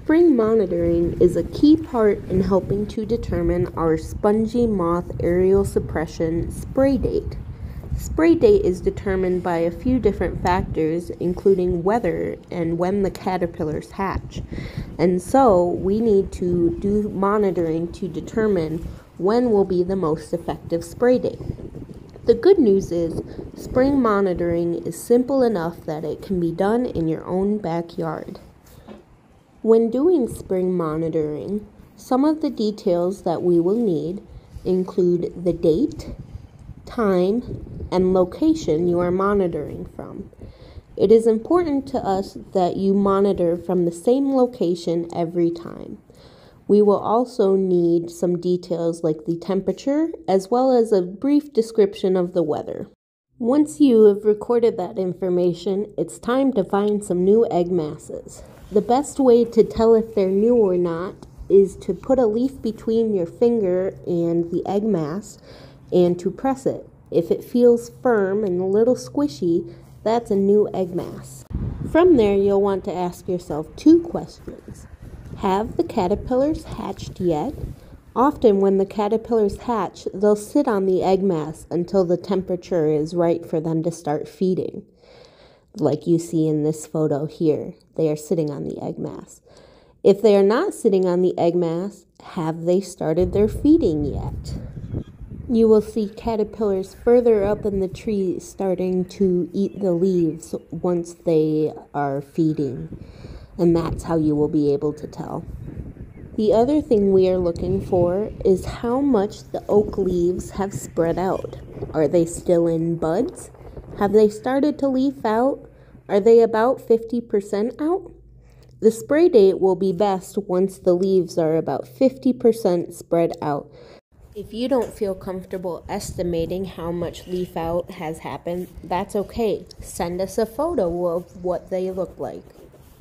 Spring monitoring is a key part in helping to determine our spongy moth aerial suppression spray date. Spray date is determined by a few different factors, including weather and when the caterpillars hatch. And so we need to do monitoring to determine when will be the most effective spray date. The good news is spring monitoring is simple enough that it can be done in your own backyard. When doing spring monitoring, some of the details that we will need include the date, time, and location you are monitoring from. It is important to us that you monitor from the same location every time. We will also need some details like the temperature as well as a brief description of the weather. Once you have recorded that information, it's time to find some new egg masses. The best way to tell if they're new or not is to put a leaf between your finger and the egg mass and to press it. If it feels firm and a little squishy, that's a new egg mass. From there, you'll want to ask yourself two questions. Have the caterpillars hatched yet? Often when the caterpillars hatch, they'll sit on the egg mass until the temperature is right for them to start feeding. Like you see in this photo here, they are sitting on the egg mass. If they are not sitting on the egg mass, have they started their feeding yet? You will see caterpillars further up in the tree starting to eat the leaves once they are feeding, and that's how you will be able to tell. The other thing we are looking for is how much the oak leaves have spread out. Are they still in buds? Have they started to leaf out? Are they about 50% out? The spray date will be best once the leaves are about 50% spread out. If you don't feel comfortable estimating how much leaf out has happened, that's okay. Send us a photo of what they look like.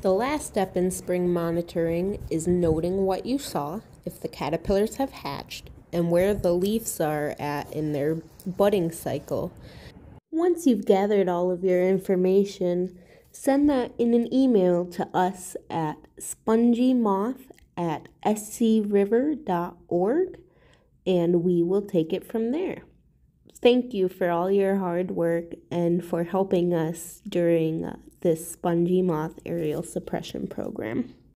The last step in spring monitoring is noting what you saw, if the caterpillars have hatched, and where the leaves are at in their budding cycle. Once you've gathered all of your information, send that in an email to us at spongymoth@scriver.org, and we will take it from there. Thank you for all your hard work and for helping us during this Spongy Moth aerial suppression program.